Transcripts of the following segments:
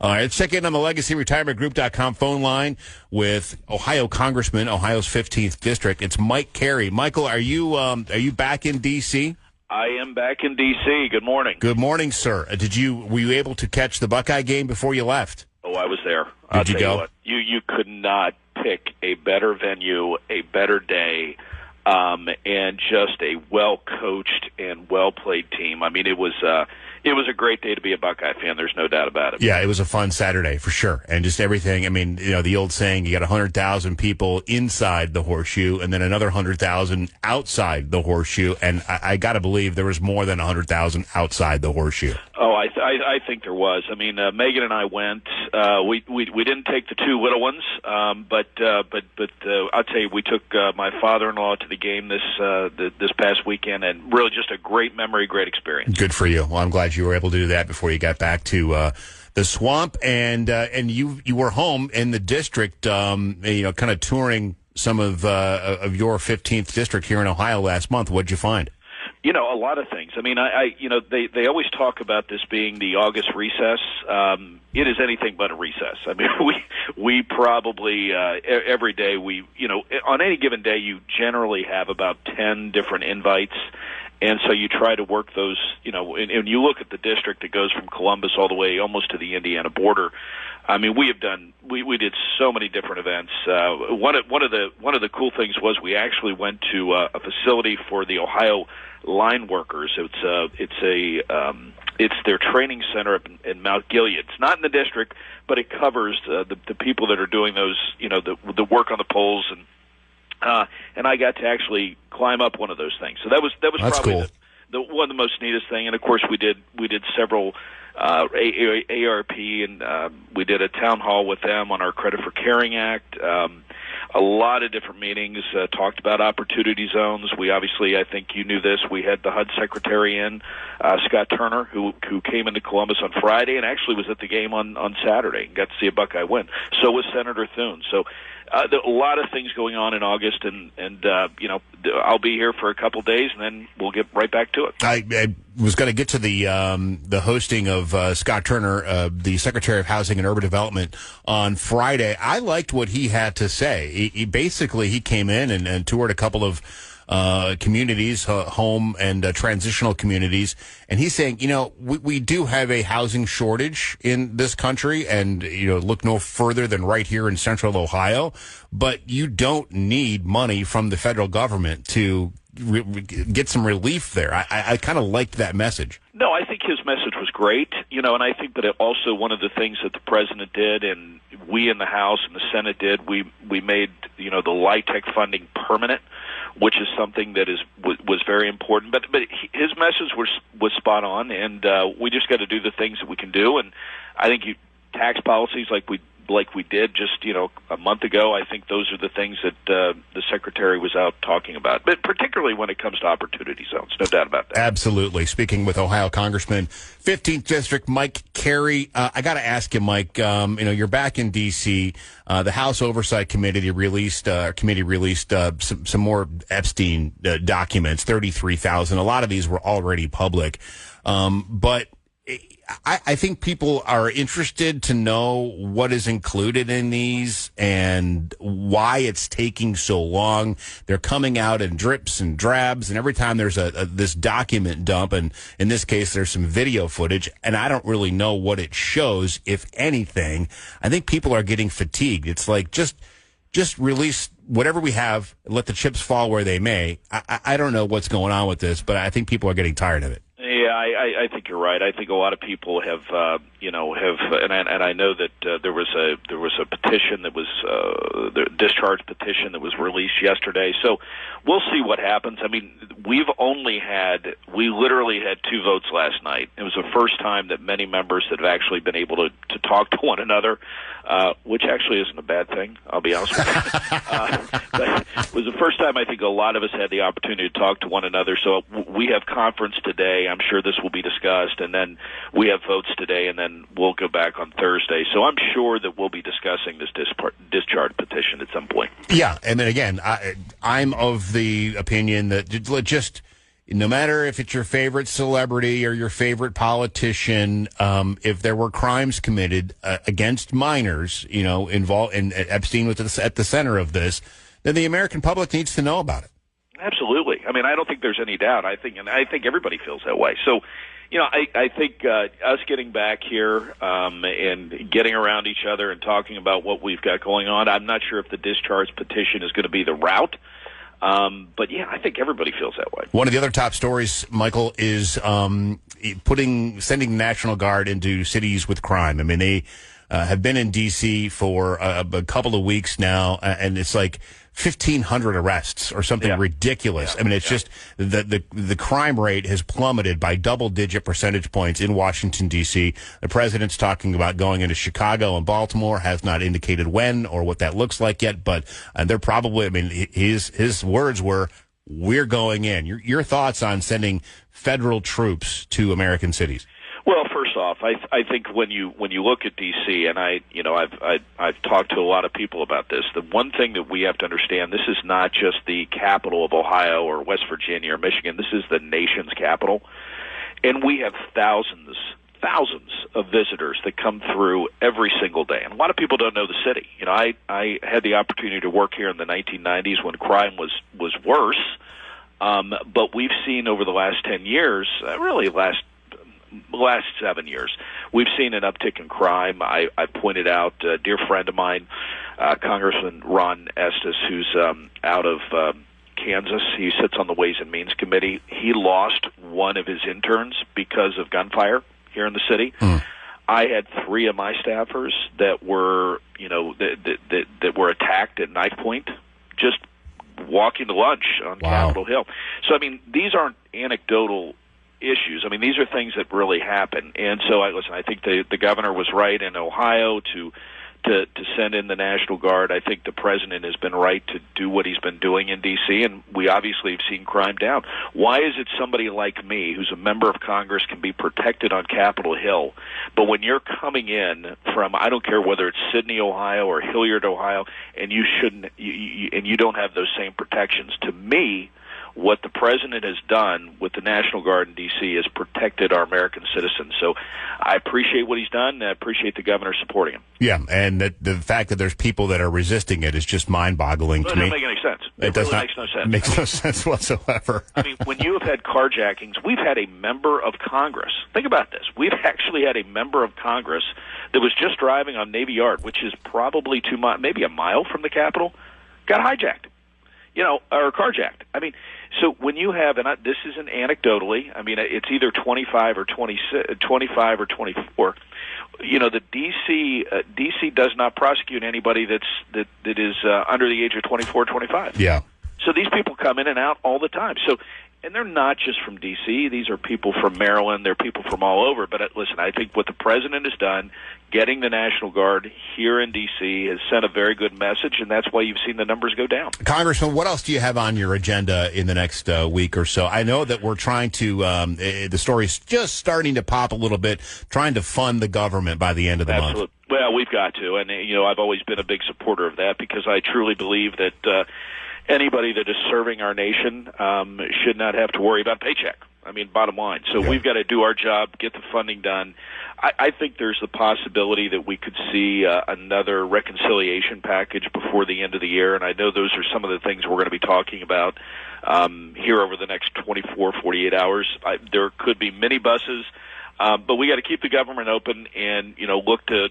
All right, let's check in on the LegacyRetirementGroup.com phone line with Ohio Congressman, Ohio's 15th District. It's Mike Carey. Michael, are you back in D.C.? I am back in D.C. Good morning. Good morning, sir. Were you able to catch the Buckeye game before you left? Oh, I was there. Did you go? What, you could not pick a better venue, a better day, and just a well-coached and well-played team. I mean, it was a great day to be a Buckeye fan. There's no doubt about it. Yeah, it was a fun Saturday for sure. And just everything. I mean, the old saying, you got 100,000 people inside the horseshoe and then another 100,000 outside the horseshoe. And I got to believe there was more than 100,000 outside the horseshoe. Oh, I think there was. I mean, Megan and I went. We didn't take the two little ones, but I'll tell you, we took my father-in-law to the game this past weekend, and really just a great memory, great experience. Good for you. Well, I'm glad you were able to do that before you got back to the swamp, and you were home in the district, kind of touring some of your 15th district here in Ohio last month. What'd you find? A lot of things. I mean, they always talk about this being the August recess. It is anything but a recess. I mean, we probably every day on any given day you generally have about 10 different invites. And so you try to work those, and you look at the district that goes from Columbus all the way almost to the Indiana border. I mean, we did so many different events. One of the cool things was we actually went to a facility for the Ohio line workers. It's their training center in Mount Gilead. It's not in the district, but it covers the people that are doing those, the work on the poles and I got to actually climb up one of those things. So that was That's probably cool. the one of the most neatest thing. And of course we did several ARP and we did a town hall with them on our Credit for Caring Act. A lot of different meetings talked about opportunity zones. We obviously, I think you knew this, we had the HUD secretary in, Scott Turner, who came into Columbus on Friday and actually was at the game on Saturday and got to see a Buckeye win. So was Senator Thune. So there are a lot of things going on in August, and I'll be here for a couple days, and then we'll get right back to it. I was going to get to the hosting of Scott Turner, the Secretary of Housing and Urban Development, on Friday. I liked what he had to say. He basically came in and toured a couple of communities, home and transitional communities. And he's saying, we do have a housing shortage in this country and, look no further than right here in central Ohio, but you don't need money from the federal government to get some relief there. I kind of liked that message. No, I think his message was great, and I think that also one of the things that the president did and we in the House and the Senate did, we made, the LIHTC funding permanent, which is something that was very important. But his message was spot on, and we just got to do the things that we can do. And I think tax policies like we did just a month ago, I think those are the things that the secretary was out talking about, but particularly when it comes to opportunity zones, no doubt about that. Absolutely. Speaking with Ohio Congressman, 15th District, Mike Carey. I got to ask you, Mike, you're back in D.C. The House Oversight Committee released some more Epstein documents, 33,000. A lot of these were already public, but I think people are interested to know what is included in these and why it's taking so long. They're coming out in drips and drabs, and every time there's this document dump, and in this case there's some video footage, and I don't really know what it shows, if anything. I think people are getting fatigued. It's like just release whatever we have, let the chips fall where they may. I don't know what's going on with this, but I think people are getting tired of it. Yeah, I think you're right. I think a lot of people have, and I know that there was a petition that was the discharge petition that was released yesterday. So we'll see what happens. I mean, we literally had 2 votes last night. It was the first time that many members have actually been able to talk to one another, which actually isn't a bad thing, I'll be honest with you. But it was the first time I think a lot of us had the opportunity to talk to one another. So we have conference today. I'm sure this will be discussed, and then we have votes today, and then we'll go back on Thursday. So I'm sure that we'll be discussing this discharge petition at some point. Yeah, and then again, I'm of the opinion that just no matter if it's your favorite celebrity or your favorite politician, if there were crimes committed against minors, involved, and Epstein was at the center of this, then the American public needs to know about it. Absolutely. I mean, I don't think there's any doubt. I think everybody feels that way. So, I think us getting back here and getting around each other and talking about what we've got going on, I'm not sure if the discharge petition is going to be the route. But yeah, I think everybody feels that way. One of the other top stories, Michael, is sending the National Guard into cities with crime. I mean, they have been in D.C. for a couple of weeks now, and it's like 1,500 arrests or something ridiculous. I mean, it's just the crime rate has plummeted by double-digit percentage points in Washington, D.C. The president's talking about going into Chicago and Baltimore, has not indicated when or what that looks like yet, but they're probably, I mean, his words were, we're going in. Your thoughts on sending federal troops to American cities? Well, first off, I think when you look at D.C., and I've talked to a lot of people about this, the one thing that we have to understand, this is not just the capital of Ohio or West Virginia or Michigan. This is the nation's capital, and we have thousands of visitors that come through every single day. And a lot of people don't know the city. I had the opportunity to work here in the 1990s when crime was worse, but we've seen over the last 10 years, really last 7 years, we've seen an uptick in crime. I pointed out a dear friend of mine, Congressman Ron Estes, who's out of Kansas. He sits on the Ways and Means Committee. He lost one of his interns because of gunfire here in the city. I had 3 of my staffers that were, that were attacked at knife point, just walking to lunch on Capitol Hill. So, I mean, these aren't anecdotal issues. I mean, these are things that really happen. And so, I think the governor was right in Ohio to send in the National Guard. I think the president has been right to do what he's been doing in D.C., and we obviously have seen crime down. Why is it somebody like me, who's a member of Congress, can be protected on Capitol Hill, but when you're coming in from, I don't care whether it's Sydney, Ohio, or Hilliard, Ohio, and you don't have those same protections? To me, what the president has done with the National Guard in D.C. has protected our American citizens. So I appreciate what he's done, and I appreciate the governor supporting him. Yeah, and the fact that there's people that are resisting it is just mind-boggling to me. It doesn't make any sense. It really not, makes no sense. Makes no sense whatsoever. I mean, when you have had carjackings, we've had a member of Congress. Think about this. We've actually had a member of Congress that was just driving on Navy Yard, which is probably maybe a mile from the Capitol, got hijacked, or carjacked. I mean, so when you have, and this isn't anecdotally, I mean, it's either 25 or 25 or 24. The DC does not prosecute anybody that is under the age of 24, 25. Yeah. So these people come in and out all the time. So, and they're not just from D.C. These are people from Maryland. They're people from all over. But listen, I think what the president has done, getting the National Guard here in D.C., has sent a very good message, and that's why you've seen the numbers go down. Congressman, what else do you have on your agenda in the next week or so? I know that we're trying to, the story's just starting to pop a little bit, trying to fund the government by the end of the month. Well, we've got to, and I've always been a big supporter of that because I truly believe that anybody that is serving our nation should not have to worry about a paycheck. I mean, bottom line. So we've got to do our job, get the funding done. I think there's the possibility that we could see another reconciliation package before the end of the year, and I know those are some of the things we're going to be talking about here over the next 24, 48 hours. There could be minibuses. But we got to keep the government open and, look to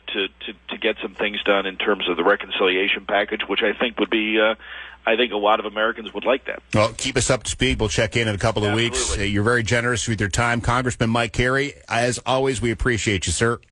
get some things done in terms of the reconciliation package, which I think would be, I think a lot of Americans would like that. Well, keep us up to speed. We'll check in a couple of weeks. You're very generous with your time. Congressman Mike Carey, as always, we appreciate you, sir.